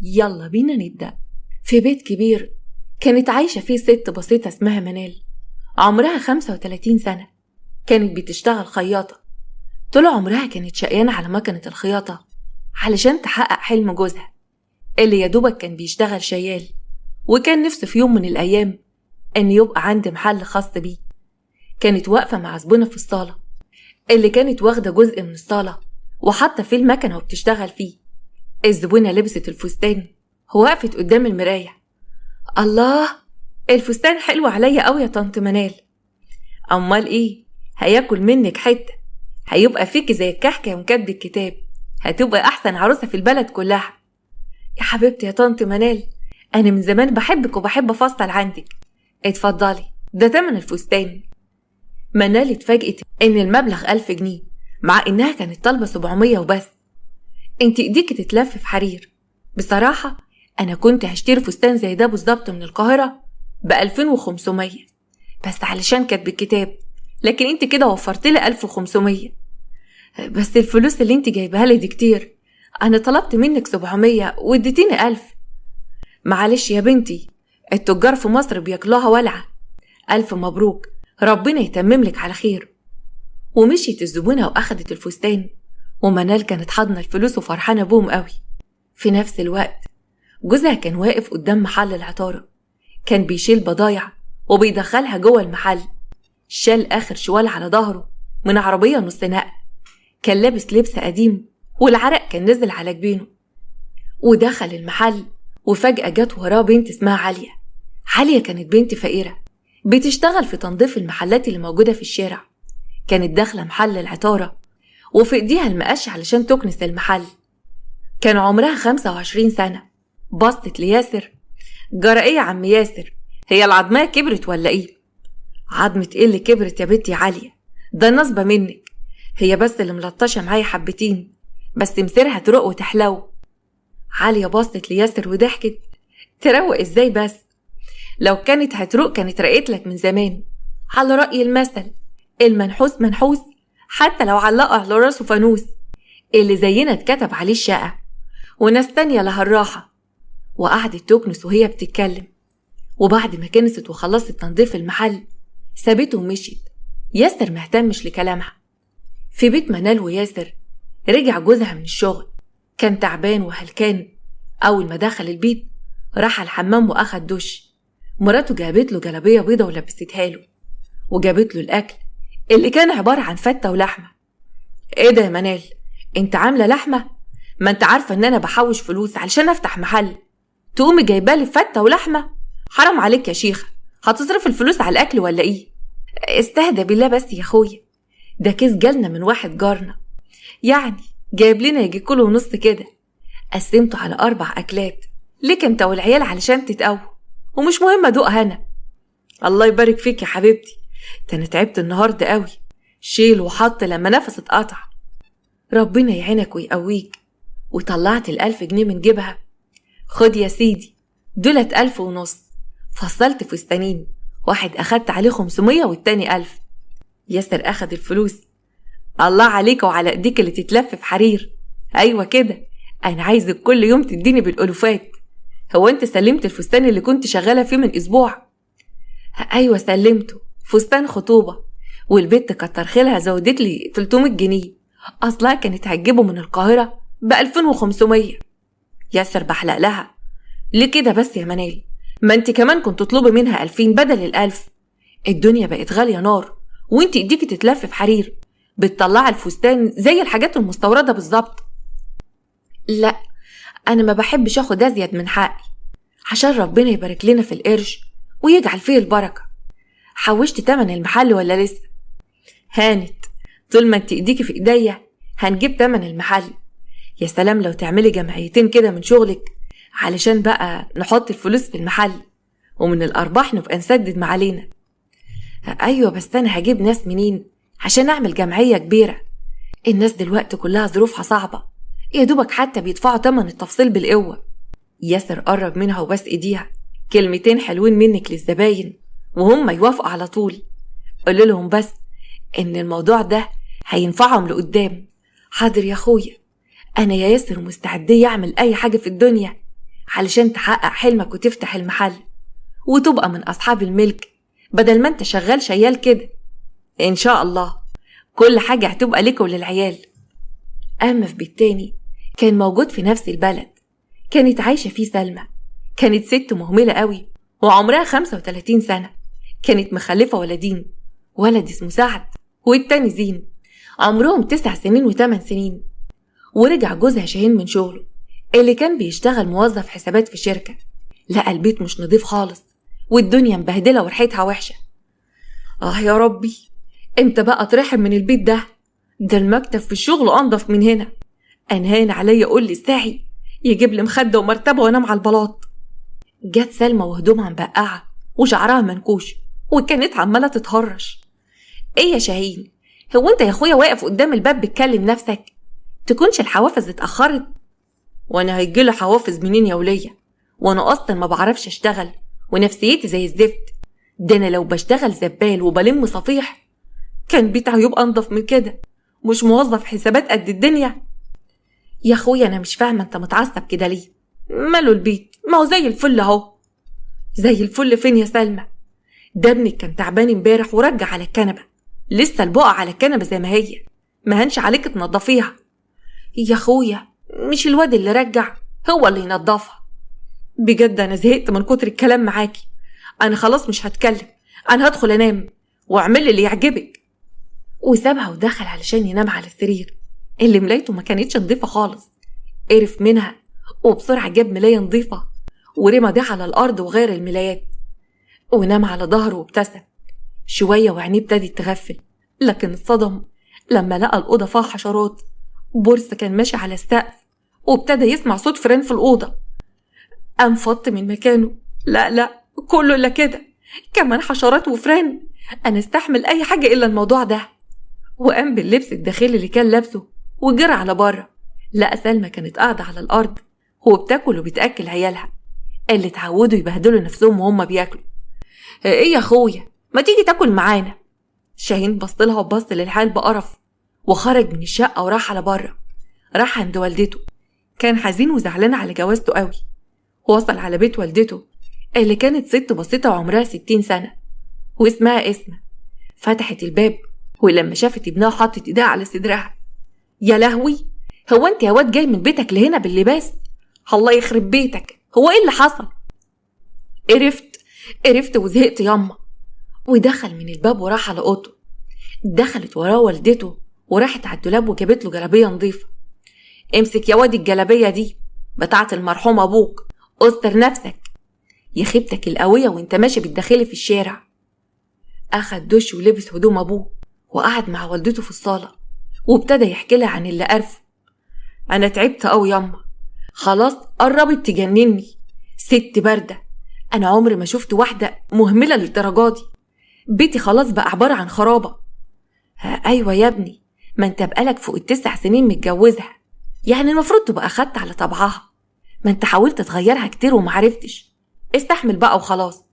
يلا بينا نبدأ. في بيت كبير كانت عايشة فيه ست بسيطة اسمها منال، عمرها 35 سنة. كانت بتشتغل خياطة. طول عمرها كانت شقيانة على مكنة الخياطة علشان تحقق حلم جوزها اللي يدوبك كان بيشتغل شيال، وكان نفسه في يوم من الأيام أن يبقى عنده محل خاص بيه. كانت واقفة مع زبونة في الصالة اللي كانت واخدة جزء من الصالة وحاطة فيه المكنة وبتشتغل فيه. الزبونة لبست الفستان ووقفت قدام المراية. الله، الفستان حلو عليا قوي يا طنط منال. أمال إيه، هياكل منك حتة، هيبقى فيكي زي الكحكة يوم كاتب الكتاب، هتبقى أحسن عروسة في البلد كلها. يا حبيبتي يا طنط منال، أنا من زمان بحبك وبحب أفصل عندك. اتفضلي، ده تمن الفستان. منال اتفاجئت إن المبلغ 1000 جنيه، مع إنها كانت طالبة 700 وبس. انت ايديكي تتلف في حرير. بصراحة أنا كنت هشتري فستان زي ده بالظبط من القاهرة ب2500 بس علشان كاتب الكتاب، لكن انت كده وفرتلي 1500. بس الفلوس اللي انت جايبها لي دي كتير، أنا طلبت منك 700 واديتيني 1000. معلش يا بنتي، التجار في مصر بياكلوها ولعة. 1000 مبروك، ربنا يتمم لك على خير. ومشيت الزبونة وأخدت الفستان، ومنال كانت حاضنة الفلوس وفرحانة بوم قوي. في نفس الوقت جوزها كان واقف قدام محل العطارة، كان بيشيل بضايع وبيدخلها جوه المحل. شال آخر شوال على ظهره من عربية نص نقل، كان لابس لبس قديم والعرق كان نزل على جبينه. ودخل المحل، وفجأة جت وراه بنت اسمها عليا. عليا كانت بنت فقيرة بتشتغل في تنظيف المحلات اللي موجودة في الشارع. كانت داخلة محل العطارة وفي ايديها المقش علشان تكنس المحل. كان عمرها 25 سنة. بصت لياسر، جرى ايه يا عم ياسر، هي العظمية كبرت ولا ايه؟ عظمة ايه اللي كبرت يا بنتي عالية، ده نصبة منك، هي بس اللي ملطشة معايا حبتين، بس مسيرها تروق وتحلو. عالية بصت لياسر وضحكت. تروق ازاي بس؟ لو كانت هتروق كانت رقيت لك من زمان. على رأي المثل، المنحوس منحوس حتى لو علقوا على راسه فانوس. اللي زينا اتكتب عليه الشقة، وناس تانية لها الراحة. وقعدت تكنس وهي بتتكلم، وبعد ما كنست وخلصت تنظيف المحل سابته ومشيت. ياسر مهتمش لكلامها. في بيت منال وياسر رجع جوزها من الشغل، كان تعبان وهلكان. أول ما دخل البيت راح الحمام وأخد دش. مراته جابت له جلابية بيضة ولبستها له، وجابت له الأكل اللي كان عبارة عن فتة ولحمة. ايه ده يا منال، انت عاملة لحمة؟ ما انت عارفة ان انا بحوش فلوس علشان افتح محل، تقومي جايبالي فتة ولحمة؟ حرام عليك يا شيخة، هتصرف الفلوس على الأكل ولا ايه؟ استهدى بالله بس يا اخويا، ده كيس جالنا من واحد جارنا، يعني جايب لنا يجي كيلو ونص كده، قسمته على 4 أكلات ليك انت والعيال علشان تتقووا، ومش مهم ادوقها انا. الله يبارك فيك يا حبيبتي، ده انا تعبت النهارده قوي، شيل وحط لما نفس اتقطع. ربنا يعينك ويقويك. وطلعت 1000 جنيه من جيبها. خد يا سيدي، دولت 1500. فصلت فستانين، واحد اخدت عليه 500 والتاني 1000. ياسر اخد الفلوس. الله عليك وعلى ايديك اللي تتلف في حرير. ايوه كده، انا عايزك كل يوم تديني بالالوفات. هو انت سلمت الفستان اللي كنت شغالة فيه من اسبوع؟ ايوه سلمته، فستان خطوبة، والبت كتر خيرها زودت لي 300 جنيه، اصلها كانت هتجيبه من القاهرة ب2500. ياسر بحلق لها، ليه كده بس يا منال؟ ما انت كمان كنت تطلبي منها 2000 بدل ال1000. الدنيا بقت غالية نار، وانت ايديكي تتلف في حرير، بتطلع الفستان زي الحاجات المستوردة بالظبط. لا، انا ما بحبش اخد ازيد من حقي، عشان ربنا يبارك لنا في القرش ويجعل فيه البركة. حوشت تمن المحل ولا لسه؟ هانت، طول ما انت ايديكي في ايديا هنجيب تمن المحل. يا سلام لو تعملي جمعيتين كده من شغلك علشان بقى نحط الفلوس في المحل، ومن الارباح نبقى نسدد ما علينا. ايوه بس انا هجيب ناس منين عشان اعمل جمعية كبيرة؟ الناس دلوقتي كلها ظروفها صعبة، يا دوبك حتى بيدفعوا تمن التفصيل بالقوة. ياسر قرب منها وبس ايديها، كلمتين حلوين منك للزباين وهم يوافقوا على طول. قول لهم بس ان الموضوع ده هينفعهم لقدام. حاضر يا اخويا، انا يا ياسر مستعدية اعمل اي حاجة في الدنيا علشان تحقق حلمك وتفتح المحل وتبقى من أصحاب الملك، بدل ما انت شغال شيال كده. إن شاء الله كل حاجة هتبقى لك وللعيال. أما في بيت تاني كان موجود في نفس البلد، كانت عايشة فيه سلمى. كانت ست مهملة قوي وعمرها 35 سنة. كانت مخلفة ولدين، ولد اسمه سعد والتاني زين، عمرهم 9 سنين و8 سنين. ورجع جوزها شاهين من شغله اللي كان بيشتغل موظف حسابات في شركة، لقى البيت مش نضيف خالص والدنيا مبهدلة وريحتها وحشة. يا ربي، امتى بقى اترحم من البيت ده؟ ده المكتب في الشغل انضف من هنا. انهان عليا اقول لي الساعي يجيب لي مخده ومرتبه وانام على البلاط. جت سلمى وهدومها مبقعه وشعرها منكوش وكانت عماله تتهرش. ايه يا شاهين، هو انت يا اخويا واقف قدام الباب بتكلم نفسك؟ تكونش الحوافز اتاخرت؟ وانا هيجيلي حوافز منين يا وليه؟ وانا اصلا ما بعرفش اشتغل ونفسيتي زي الزفت. ده انا لو بشتغل زبال وبلم صفيح كان بيتي هيبقى انضف من كده، مش موظف حسابات قد الدنيا. يا اخويا انا مش فاهمه انت متعصب كده ليه؟ ماله البيت؟ ما هو زي الفل اهو. زي الفل فين يا سلمى؟ ده ابنك كان تعبان امبارح ورجع على الكنبه، لسه البقعه على الكنبه زي ما هي، ما هنش عليك تنضفيها. يا اخويا مش الواد اللي رجع، هو اللي ينضفها. بجد انا زهقت من كتر الكلام معاكي. انا خلاص مش هتكلم، انا هدخل انام واعمل اللي يعجبك. وسابها ودخل علشان ينام على السرير اللي ملايته ما كانتش نضيفه خالص. قرف منها وبسرعه جاب ملايه نضيفه ورمى ده على الارض وغير الملايات ونام على ظهره وابتسم شويه وعينيه ابتدت تغفل. لكن اتصدم لما لقى الاوضه فيها حشرات. بورس كان ماشي على السقف وابتدى يسمع صوت فران في الاوضه. قام فط من مكانه. لا كله الا كده، كمان حشرات وفران؟ انا استحمل اي حاجه الا الموضوع ده. وقام باللبس الداخلي اللي كان لابسه وجرى على بره. لقى سلمى كانت قاعده على الارض وبتاكل وبتاكل عيالها اللي اتعودوا يبهدلوا نفسهم وهم بياكلوا. ايه يا اخويا، ما تيجي تاكل معانا؟ شاهين بصلها وبص للحال بقرف وخرج من الشقه وراح على بره. راح عند والدته، كان حزين وزعلان على جوازته قوي. وصل على بيت والدته اللي كانت ست بسيطه وعمرها 60 سنه واسمها اسمه. فتحت الباب ولما شافت ابنها حاطط ايدها على صدرها. يا لهوي، هو انت يا واد جاي من بيتك لهنا باللباس؟ الله يخرب بيتك، هو ايه اللي حصل؟ قرفت وزهقت ياما. ودخل من الباب وراح على اوضته. دخلت وراه والدته وراحت على الدولاب وجابت له جلابيه نظيفه. امسك يا واد الجلابيه دي بتاعه المرحوم ابوك، استر نفسك يا خيبتك القويه وانت ماشي بالداخلي في الشارع. اخد دش ولبس هدوم ابوه وقعد مع والدته في الصاله وابتدى يحكي لها عن اللي قرفه. انا تعبت قوي ياما، خلاص قربت تجنني، ست بارده. انا عمري ما شفت واحده مهمله للدرجه دي. بيتي خلاص بقى عباره عن خرابه. ايوه يا ابني، ما انت بقالك فوق ال9 سنين متجوزها، يعني المفروض تبقى اخدت على طبعها. ما انت حاولت تغيرها كتير ومعرفتش، استحمل بقى وخلاص.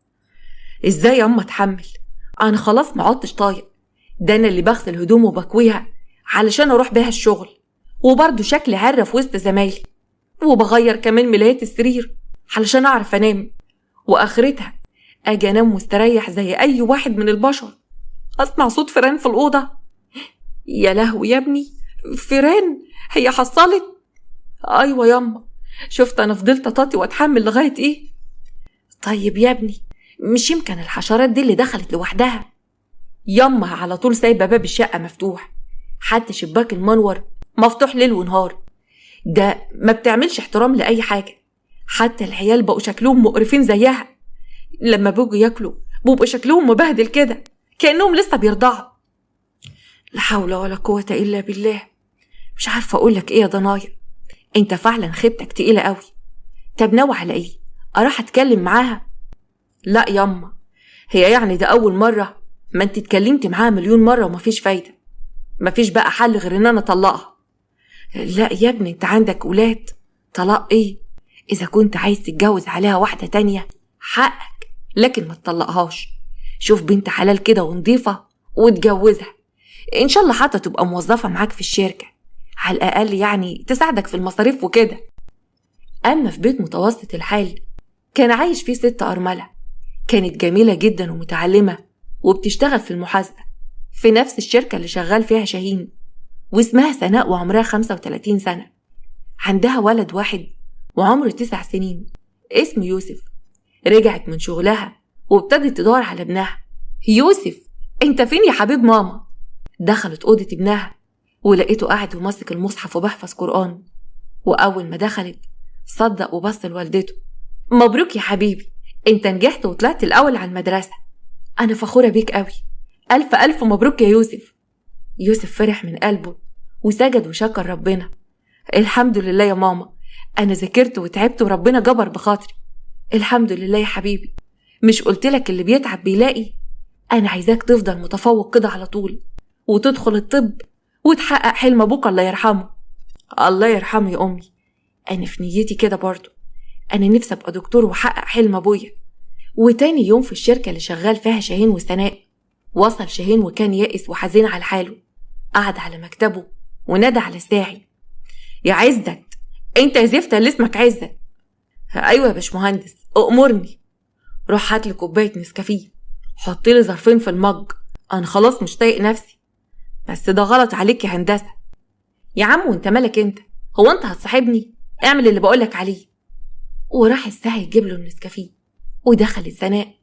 ازاي يا اما اتحمل؟ انا خلاص ما عدتش طايق. ده انا اللي بغسل هدوم وبكويها علشان اروح بيها الشغل، وبرضه شكلي عرة في وسط زمايلي، وبغير كمان ملايات السرير علشان اعرف انام، واخرتها اجي انام مستريح زي اي واحد من البشر اسمع صوت فران في الاوضه. يا لهوي يا ابني، فران؟ هي حصلت؟ ايوه ياما، شفت انا فضلت اطاطي واتحمل لغايه ايه. طيب يا ابني، مش يمكن الحشرات دي اللي دخلت لوحدها؟ ياما على طول سايبه باب الشقه مفتوح، حتى شباك المنور مفتوح ليل ونهار. ده ما بتعملش احترام لاي حاجه. حتى العيال بقوا شكلهم مقرفين زيها، لما بيجوا ياكلوا بيبقوا شكلهم مبهدل كده كانهم لسه بيرضعوا. لا حول ولا قوه الا بالله. مش عارفه اقولك ايه يا ضنايا، انت فعلا خيبتك تقيله قوي. طب ناوي على ايه؟ اروح اتكلم معاها؟ لا ياما، هي يعني ده اول مره؟ ما انت اتكلمت معاها مليون مره ومفيش فايده. مفيش بقى حل غير ان انا اطلقها. لا يا ابني، انت عندك ولاد. طلاق ايه؟ اذا كنت عايز تتجوز عليها واحده تانية حقك، لكن ما تطلقهاش. شوف بنت حلال كده ونضيفه وتجوزها، ان شاء الله حتى تبقى موظفه معاك في الشركه، على الاقل يعني تساعدك في المصاريف وكده. أما في بيت متوسط الحال كان عايش فيه ست أرملة، كانت جميلة جدا ومتعلمة وبتشتغل في المحاسبة في نفس الشركة اللي شغال فيها شاهين، واسمها سناء وعمرها 35 سنة. عندها ولد واحد وعمره 9 سنين اسمه يوسف. رجعت من شغلها وابتدت تدور على ابنها. يوسف، انت فين يا حبيب ماما؟ دخلت أوضة ابنها ولقيته قاعد وماسك المصحف وبيحفظ قرآن. وأول ما دخلت صدق وبص لوالدته. مبروك يا حبيبي، انت نجحت وطلعت الأول على المدرسة، أنا فخورة بيك قوي، ألف ألف مبروك يا يوسف. يوسف فرح من قلبه وسجد وشكر ربنا. الحمد لله يا ماما، أنا ذاكرت وتعبت وربنا جبر بخاطري. الحمد لله يا حبيبي، مش قلتلك اللي بيتعب بيلاقي؟ أنا عايزاك تفضل متفوق كده على طول وتدخل الطب وتحقق حلم أبوك الله يرحمه. الله يرحمه يا أمي، أنا في نيتي كده برضو، أنا نفسي أبقى دكتور وحقق حلم أبويا. وتاني يوم في الشركة اللي شغال فيها شاهين وسناء وصل شاهين وكان يائس وحزين على حاله. قعد على مكتبه ونادى على الساعي. يا عزت، انت يا زفت اللي اسمك عزت؟ ايوه يا باشمهندس، أأمرني. روح هاتلي كوباية نسكافيه، حطيلي ظرفين في المج، انا خلاص مش طايق نفسي. بس ده غلط عليك يا هندسة. يا عم وانت مالك انت؟ هو انت هتصاحبني؟ اعمل اللي بقولك عليه. وراح الساعي يجيب له النسكافيه ودخلت سناء.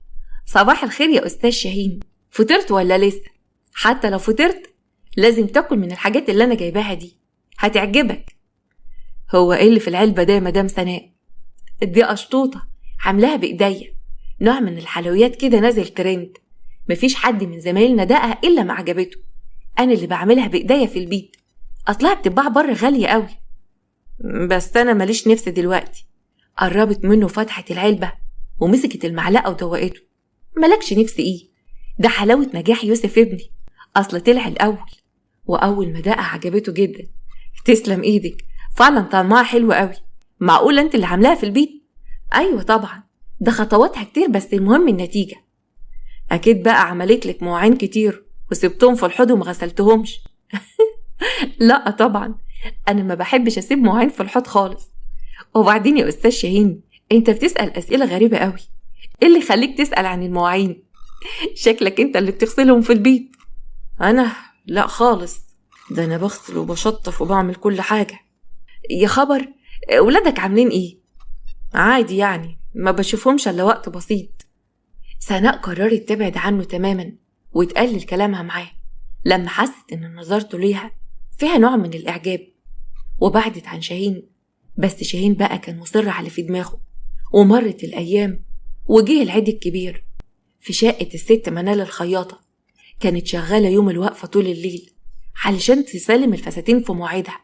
صباح الخير يا أستاذ شاهين، فطرت ولا لسه؟ حتى لو فطرت لازم تاكل من الحاجات اللي أنا جايباها دي، هتعجبك. هو إيه اللي في العلبة ده يا مدام سناء؟ دي أشطوطة عاملاها بإيديا، نوع من الحلويات كده نازل ترند، مفيش حد من زمايلنا دقها إلا ما عجبته. أنا اللي بعملها بإيديا في البيت، أصلها بتتباع بره غالية قوي. بس أنا ماليش نفس دلوقتي. قربت منه فتحت العلبة ومسكت المعلقة ودوقته. ملكش نفس إيه؟ ده حلاوة نجاح يوسف ابني، أصل طلع الأول. وأول ما دقها عجبته جدا. تسلم إيدك، فعلا طعمها حلو قوي. معقولة أنت اللي عاملاها في البيت؟ أيوة طبعا، ده خطواتها كتير بس المهم النتيجة. أكيد بقى عملت لك مواعين كتير وسبتهم في الحوض وما غسلتهمش. لا طبعا، أنا ما بحبش أسيب مواعين في الحوض خالص. وبعدين يا أستاذ شاهين، أنت بتسأل أسئلة غريبة قوي. إيه اللي يخليك تسأل عن المواعين؟ شكلك أنت اللي بتغسلهم في البيت. أنا؟ لا خالص، ده أنا بغسل وبشطف وبعمل كل حاجة. يا خبر، ولادك عاملين إيه؟ عادي يعني، ما بشوفهمش إلا وقت بسيط. سناء قررت تبعد عنه تماما وتقلل كلامها معاه لما حست إن نظرته ليها فيها نوع من الإعجاب، وبعدت عن شاهين. بس شاهين بقى كان مصر على في دماغه. ومرت الأيام وجيه العيد الكبير في شقة الست منال الخياطة. كانت شغالة يوم الوقفة طول الليل علشان تسلم الفساتين في مواعيدها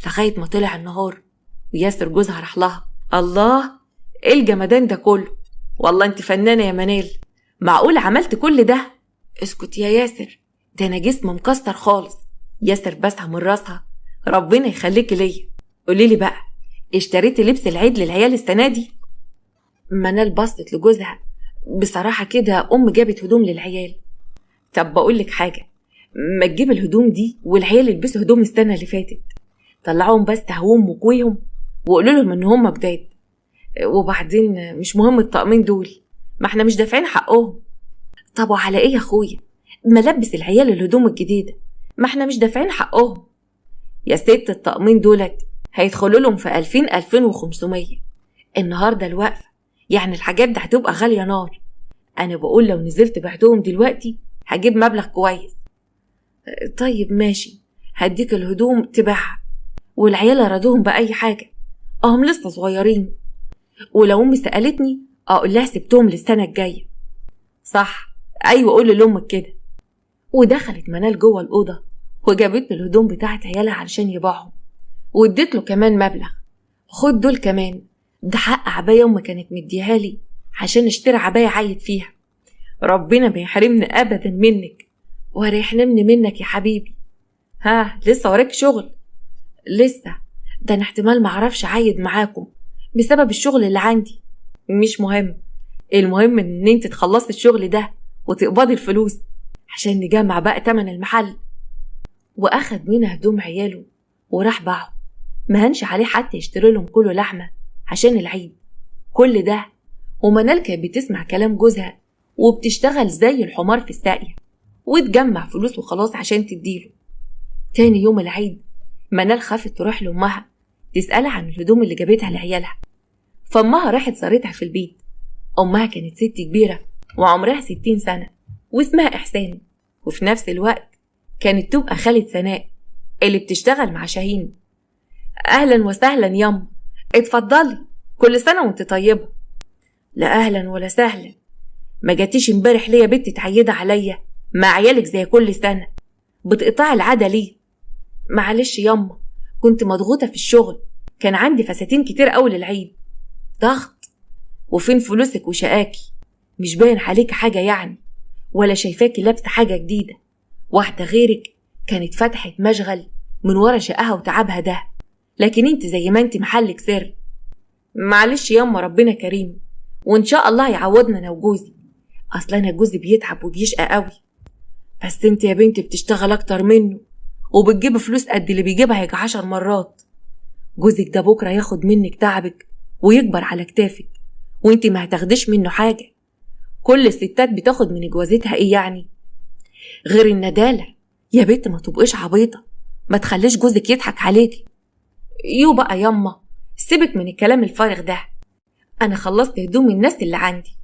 لغاية ما طلع النهار وياسر جوزها راح لها. الله، ايه الجمدان ده كله؟ والله انت فنانة يا منال، معقول عملت كل ده؟ اسكت يا ياسر، ده انا جسم مكسر خالص. ياسر بسها من راسها. ربنا يخليكي ليا. قوليلي بقى، اشتريتي لبس العيد للعيال السنة دي؟ منال بصت لجوزها. بصراحة كده جابت هدوم للعيال. طب بقولك حاجة، ما تجيب الهدوم دي والعيال يلبسوا هدوم السنة اللي فاتت، طلعوهم بس تهوهم وكويهم وقولوا لهم ان هم جداد. وبعدين مش مهم الطقمين دول، ما احنا مش دافعين حقهم. طب وعلى ايه يا اخويا؟ ما لبس العيال الهدوم الجديدة، ما احنا مش دافعين حقهم. يا ست، الطقمين دولت هيدخلوا لهم في 2000-2500 النهاردة الوقفة، يعني الحاجات دي هتبقى غالية نار. انا بقول لو نزلت بعتهم دلوقتي هجيب مبلغ كويس. طيب ماشي، هديك الهدوم تبيعها والعيال ارادوهم بأي حاجة، هم لسه صغيرين. ولو امي سألتني اقول لها سبتهم للسنة الجاية. صح، ايوه قولي لامك كده. ودخلت منال جوه الأوضة وجابت له الهدوم بتاعت عيالها علشان يبيعهم، واديت له كمان مبلغ. خد دول كمان، ده حق عباية امي كانت مديها لي عشان اشتري عباية عايد فيها. ربنا ما يحرمني ابدا منك وهيحرمني منك يا حبيبي. ها، لسه وراك شغل؟ لسه، ده انا احتمال معرفش عايد معاكم بسبب الشغل اللي عندي. مش مهم، المهم ان انت تخلصي الشغل ده وتقبضي الفلوس عشان نجمع بقى تمن المحل. واخد منها هدوم عياله وراح باعه، مهنش عليه حتى يشتري لهم كله لحمة عشان العيد. كل ده ومنال كانت بتسمع كلام جوزها وبتشتغل زي الحمار في الساقية وتجمع فلوس وخلاص عشان تديله. تاني يوم العيد منال خافت تروح لأمها تسألها عن الهدوم اللي جابتها لعيالها، فأمها راحت زارتها في البيت. أمها كانت ست كبيرة وعمرها 60 سنة واسمها إحسان، وفي نفس الوقت كانت تبقى خالة سناء اللي بتشتغل مع شاهين. أهلا وسهلا ياما، اتفضلي، كل سنة وانت طيبة. لا أهلا ولا سهلا، ما جاتيش امبارح ليه يا بنت تعيدة عليا مع عيالك زي كل سنة؟ بتقطعي العادة ليه؟ معلش ياما، كنت مضغوطة في الشغل، كان عندي فساتين كتير أول العيد. ضغط؟ وفين فلوسك وشقاكي؟ مش باين عليك حاجة يعني، ولا شايفاكي لابسة حاجة جديدة. واحدة غيرك كانت فتحت مشغل من ورا شقها وتعبها ده، لكن انت زي ما انت محلك سر. معلش ياما، ربنا كريم وان شاء الله يعوضنا انا وجوزي. اصل انا جوزي بيتعب وبيشقى قوي، بس انت يا بنتي بتشتغل اكتر منه وبتجيب فلوس قد اللي بيجيبها يجي 10 مرات. جوزك ده بكره ياخد منك تعبك ويكبر على كتافك، وانت ما هتاخديش منه حاجه. كل الستات بتاخد من جوازتها ايه يعني غير الندالة؟ يا بنت ما تبقيش عبيطة، ما تخليش جوزك يضحك عليكي. يو بقى ياما، سيبك من الكلام الفارغ ده، انا خلصت هدوم الناس اللي عندي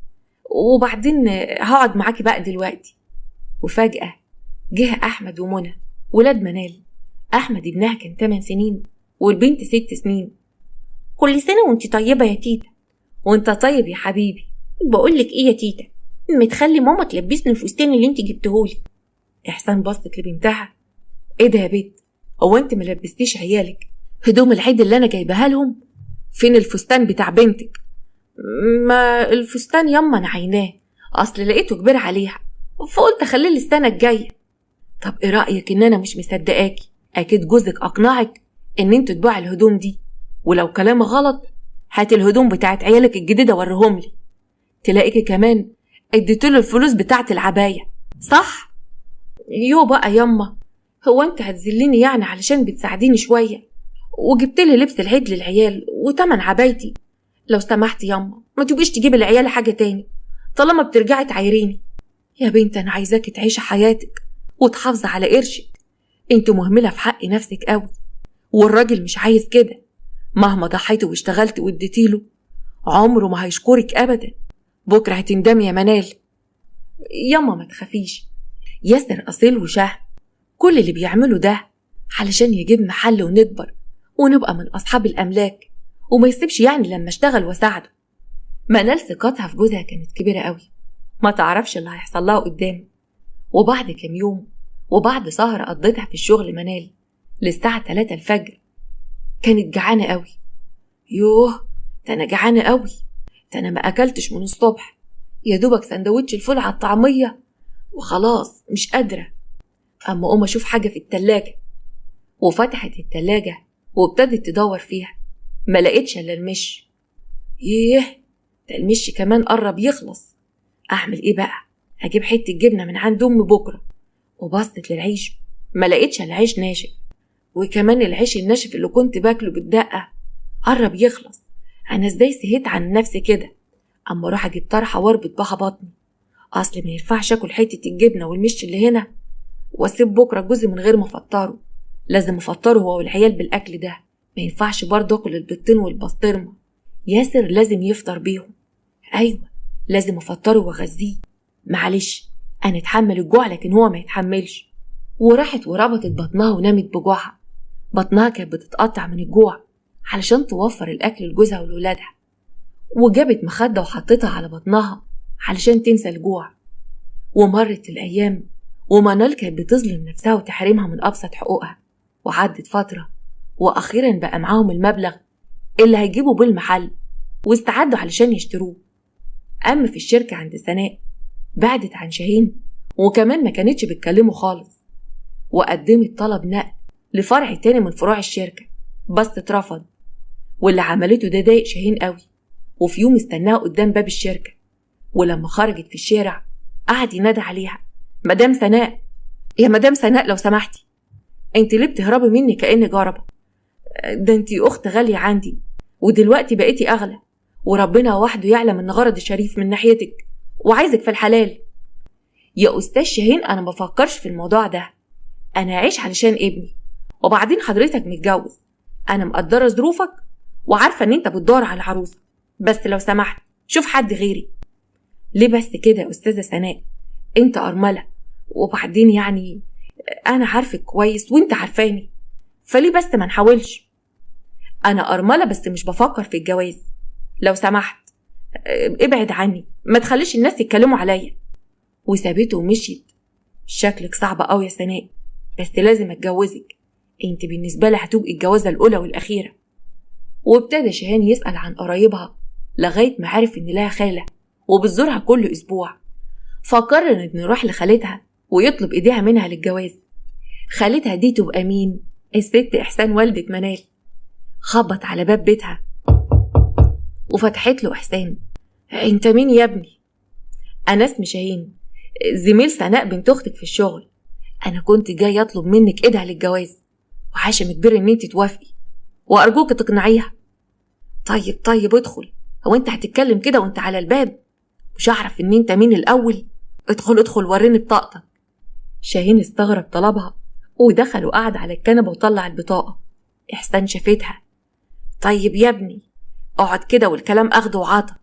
وبعدين هقعد معاكي بقى دلوقتي. وفجأة جه احمد ومنى ولاد منال. احمد ابنها كان 8 سنين والبنت 6 سنين. كل سنة وانت طيبة يا تيتا. وانت طيب يا حبيبي. بقولك ايه يا تيتا، متخلي ماما تلبسني الفستان اللي انت جبتهولي. احسان بصت لبنتها. ايه ده يا بنت، هو انت ملبستيش عيالك هدوم العيد اللي انا جايبها لهم؟ فين الفستان بتاع بنتك؟ ما الفستان ياما انا عيناه، اصل لقيته كبير عليها فقلت اخليه السنه الجايه. طب ايه رايك ان انا مش مصدقاكي؟ اكيد جوزك اقنعك ان انت تبيعي الهدوم دي، ولو كلامي غلط هات الهدوم بتاعت عيالك الجديده وريهم لي. تلاقيكي كمان اديتله الفلوس بتاعت العبايه، صح؟ يو بقى ياما، هو انت هتذليني يعني علشان بتساعديني شويه وجبتلي لبس العيد للعيال وتمن عبايتي؟ لو سمحتي ياما ما تبقيش تجيبي العيال حاجه تاني طالما بترجعي تعايريني. يا بنت انا عايزاكي تعيشي حياتك وتحافظي على قرشك، انت مهمله في حق نفسك قوي، والراجل مش عايز كده. مهما ضحيتي واشتغلتي واديتيله عمره ما هيشكرك ابدا. بكره هتندمي يا منال. ياما ما تخافيش، ياسر اصيل وشهم، كل اللي بيعمله ده علشان يجيب محل ونكبر ونبقى من اصحاب الاملاك، وما يسيبش يعني لما اشتغل وساعده. منال ثقتها في جوزها كانت كبيره قوي، ما تعرفش اللي هيحصل لها قدام. وبعد كام يوم وبعد سهرة قضيتها في الشغل منال للساعة 3 الفجر كانت جعانة قوي. يوه ده أنا جعانة قوي، ده أنا ما أكلتش من الصبح، يا دوبك سندوتش الفول على الطعمية وخلاص مش قادرة. أما أقوم أشوف حاجة في التلاجة. وفتحت التلاجة وابتدت تدور فيها، ما لقيتش إلا المش. ييه ده المش كمان قرب يخلص. أعمل إيه بقى؟ أجيب حتة جبنة من عند أمي بكرة. وبصت للعيش ما لقيتش العيش ناشف، وكمان العيش الناشف اللي كنت باكله بالدقة قرب يخلص. أنا إزاي سهيت عن نفسي كده؟ أما أروح أجيب طرحة واربط بها بطني، أصل ما ينفعش أكل حتة الجبنة والمش اللي هنا وأسيب بكرة جوزي من غير ما أفطره. لازم أفطره هو والعيال بالأكل ده، ما ينفعش برضه أكل البيضتين والبسطرمة. ياسر لازم يفطر بيهم. أيوة لازم أفطره وأغذيه. معلش أنا أتحمل الجوع لكن هو ما يتحملش. وراحت وربطت بطنها ونامت بجوعها. بطنها كانت بتتقطع من الجوع علشان توفر الأكل لجوزها ولولادها. وجابت مخدة وحطتها على بطنها علشان تنسى الجوع. ومرت الأيام ومنال كانت بتظلم نفسها وتحرمها من أبسط حقوقها. وعدت فترة وأخيرا بقى معاهم المبلغ اللي هيجيبوا بالمحل واستعدوا علشان يشتروه. أما في الشركة عند سناء بعدت عن شاهين وكمان ما كانتش بتكلمه خالص، وقدمت طلب نقل لفرع تاني من فروع الشركة بس اترفض. واللي عملته ده ضايق شاهين قوي، وفي يوم استناها قدام باب الشركة، ولما خرجت في الشارع قعد ينادى عليها: مدام سناء، يا مدام سناء لو سمحتي، انت ليه بتهربي مني كأني جربة؟ ده انتي اخت غالية عندي، ودلوقتي بقيتي أغلى، وربنا وحده يعلم إن غرضي شريف من ناحيتك وعايزك في الحلال. يا أستاذ شاهين أنا ما بفكرش في الموضوع ده، أنا أعيش علشان ابني، وبعدين حضرتك متجوز، أنا مقدرة ظروفك وعارفة إن أنت بتدور على عروسة، بس لو سمحت شوف حد غيري. ليه بس كده يا أستاذة سناء؟ أنت أرملة، وبعدين يعني أنا عارفك كويس وأنت عارفاني، فليه بس ما نحاولش؟ أنا أرملة بس مش بفكر في الجواز، لو سمحت ابعد عني، ما تخليش الناس يتكلموا عليا. وسابته ومشيت. شكلك صعبة قوي يا سناء، بس لازم اتجوزك، انت بالنسبة لي هتبقي الجوازة الأولى والأخيرة. وابتدى شاهين يسأل عن قرايبها لغاية ما عرف إن لها خالة وبتزورها كل أسبوع، فقرر إنه يروح لخالتها ويطلب إيديها منها للجواز. خالتها دي تبقى مين؟ الست إحسان والدة منال. خبط على باب بيتها وفتحت له إحسان. انت مين يا ابني؟ أنا اسمي شاهين، زميل سناء بنت أختك في الشغل. أنا كنت جاي أطلب منك إيدها للجواز، وعاشم كبير إن انت توافقي، وأرجوك تقنعيها. طيب ادخل، هو انت هتتكلم كده وانت على الباب؟ مش هعرف ان انت مين الأول؟ ادخل وريني بطاقتك. شاهين استغرب طلبها ودخل وقعد على الكنبة وطلع البطاقة. إحسان شافتها. طيب يا ابني اقعد كده والكلام أخده وعطا.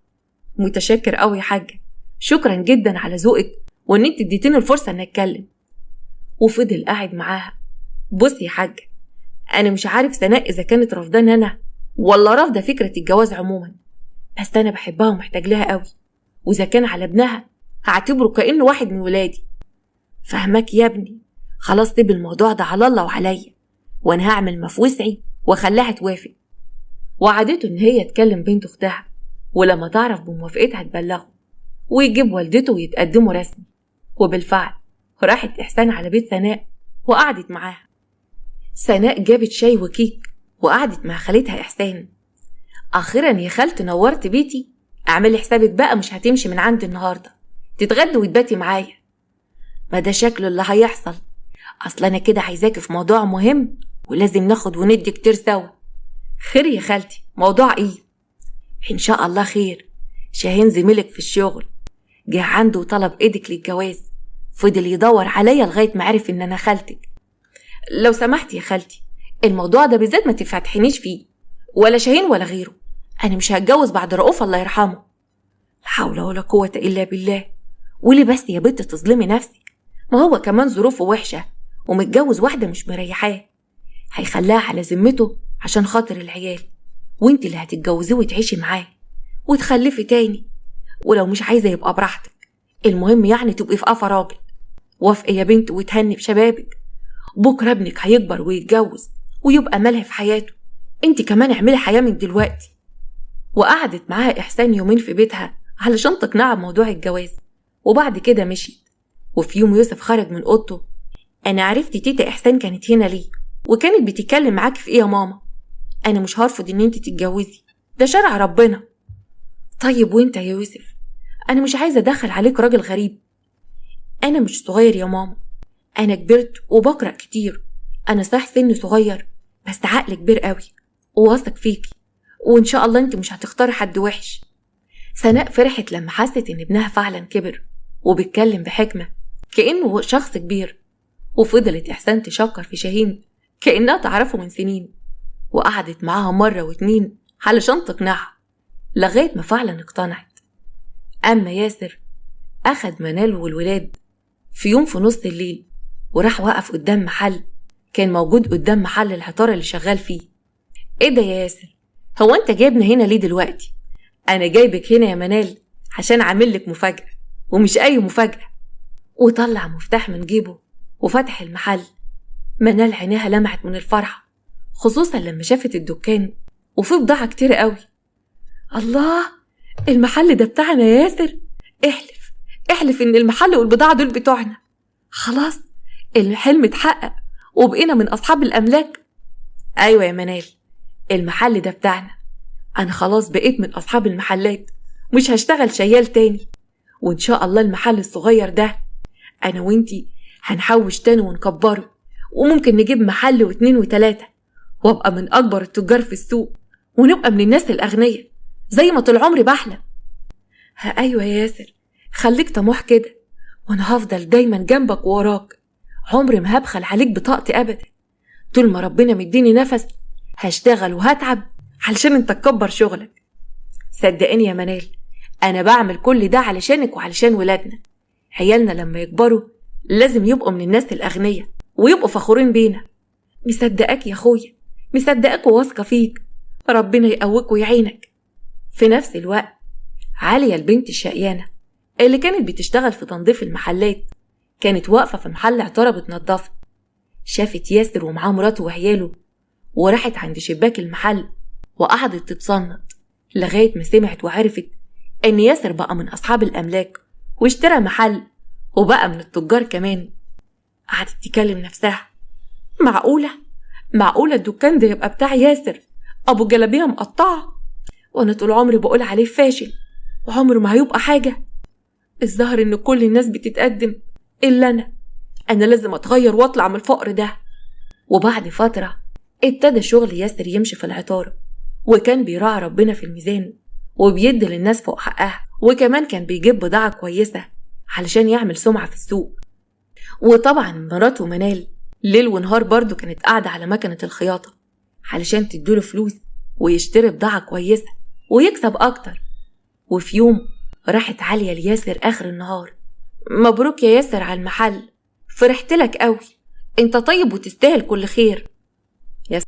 متشكر قوي يا حاجة، شكرا جدا على ذوقك وان انت اديتيني الفرصة ان اتكلم. وفضل قاعد معاها. بصي يا حاجة، انا مش عارف سناء اذا كانت رافضاني انا ولا رافضة فكرة الجواز عموما، بس انا بحبها ومحتاج لها قوي، واذا كان على ابنها هعتبره كأنه واحد من ولادي. فهمك يا ابني؟ خلاص سيب الموضوع ده على الله وعليا، وانا هعمل ما في وسعي واخليها توافق. وعادته ان هي تكلم بنت اختها، ولما تعرف بموافقتها تبلغه ويجيب والدته ويتقدموا رسمي. وبالفعل راحت إحسان على بيت سناء وقعدت معاها. سناء جابت شاي وكيك وقعدت مع خالتها إحسان. أخيرا يا خالتي نورت بيتي، اعملي حسابك بقى مش هتمشي من عندي النهاردة، تتغدي وتباتي معايا. ما ده شكله اللي هيحصل، أصل أنا كده عايزاكي في موضوع مهم ولازم ناخد وندي كتير سوا. خير يا خالتي، موضوع إيه؟ إن شاء الله خير. شاهين زميلك في الشغل جه عنده وطلب إيدك للجواز، فضل يدور عليا لغاية ما عرف إن أنا خالتك. لو سمحت يا خالتي الموضوع ده بالذات ما تفتحنيش فيه، ولا شاهين ولا غيره، أنا مش هتجوز بعد رؤوف الله يرحمه. لا حول ولا قوة إلا بالله. وليه بس يا بنت تظلمي نفسك؟ ما هو كمان ظروفه وحشة ومتجوز واحدة مش مريحاه، هيخليها على ذمته عشان خاطر العيال، وانت اللي هتتجوزيه وتعيشي معاه وتخلفي تاني. ولو مش عايزة يبقى براحتك، المهم يعني تبقي في قفا راجل. وافقي يا بنت وتهني بشبابك، بكرة ابنك هيكبر ويتجوز ويبقى ملهي في حياته، انت كمان اعملي حياة من دلوقتي. وقعدت معاها إحسان يومين في بيتها علشان تقنعها بموضوع الجواز، وبعد كده مشيت. وفي يوم يوسف خرج من اوضته. انا عرفت تيتا إحسان كانت هنا ليه وكانت بتتكلم معاك في ايه يا ماما. انا مش هرفض ان انت تتجوزي، ده شرع ربنا. طيب وانت يا يوسف؟ انا مش عايزه ادخل عليك راجل غريب. انا مش صغير يا ماما، انا كبرت وبقرأ كتير، انا صح سن صغير بس عقل كبير قوي وواثق فيكي، وان شاء الله انت مش هتختاري حد وحش. سناء فرحت لما حست ان ابنها فعلا كبر وبيتكلم بحكمة كأنه شخص كبير. وفضلت إحسان تشكر في شاهين كأنها تعرفه من سنين، وقعدت معاها مرة واتنين علشان تقنعها لغاية ما فعلا اقتنعت. أما ياسر أخد منال والولاد في يوم في نص الليل وراح وقف قدام محل كان موجود قدام محل العطار اللي شغال فيه. ايه ده يا ياسر، هو انت جايبنا هنا ليه دلوقتي؟ انا جايبك هنا يا منال عشان عاملك مفاجأة، ومش اي مفاجأة. وطلع مفتاح من جيبه وفتح المحل. منال عينيها لمعت من الفرحة، خصوصا لما شافت الدكان وفيه بضاعة كتير قوي. الله، المحل ده بتاعنا يا ياسر، احلف ان المحل والبضاعة دول بتوعنا. خلاص الحلم اتحقق وبقينا من اصحاب الاملاك. ايوه يا منال، المحل ده بتاعنا، انا خلاص بقيت من اصحاب المحلات، مش هشتغل شيال تاني. وان شاء الله المحل الصغير ده انا وانتي هنحوش تاني ونكبره، وممكن نجيب محل و2 و3 وابقى من اكبر التجار في السوق ونبقى من الناس الأغنياء زي ما طول عمري بحلم. أيوة يا ياسر، خليك طموح كده، وأنا هفضل دايما جنبك ووراك، عمري ما هبخل عليك بطاقتي أبدا. طول ما ربنا مديني نفس هشتغل وهتعب علشان انت تكبر شغلك. صدقني يا منال، أنا بعمل كل ده علشانك وعلشان ولادنا. عيالنا لما يكبروا لازم يبقوا من الناس الأغنياء ويبقوا فخورين بينا. مصدقاك يا أخويا، مصدقاك وواثقة فيك، ربنا يقويك ويعينك. في نفس الوقت عالية البنت الشقيانة اللي كانت بتشتغل في تنظيف المحلات كانت واقفة في محل عطارة بتنضفه. شافت ياسر ومعاه مراته وعياله وراحت عند شباك المحل وقعدت تتصنت لغاية ما سمعت وعرفت إن ياسر بقى من أصحاب الأملاك واشترى محل وبقى من التجار كمان. قعدت تكلم نفسها، معقولة الدكان ده يبقى بتاع ياسر أبو جلابية مقطعة، وأنا طول عمري بقول عليه فاشل وعمره ما هيبقى حاجة. الظاهر إن كل الناس بتتقدم إلا أنا لازم أتغير وأطلع من الفقر ده. وبعد فترة ابتدى شغل ياسر يمشي في العطارة، وكان بيراعي ربنا في الميزان وبيدي للناس فوق حقها، وكمان كان بيجيب بضاعة كويسة علشان يعمل سمعة في السوق. وطبعا مراته منال ليل ونهار برضو كانت قاعدة على مكنة الخياطة علشان تدوله فلوس ويشتري بضاعة كويسة ويكسب أكتر. وفي يوم راحت عالية لياسر آخر النهار، مبروك يا ياسر على المحل، فرحت لك قوي، انت طيب وتستاهل كل خير.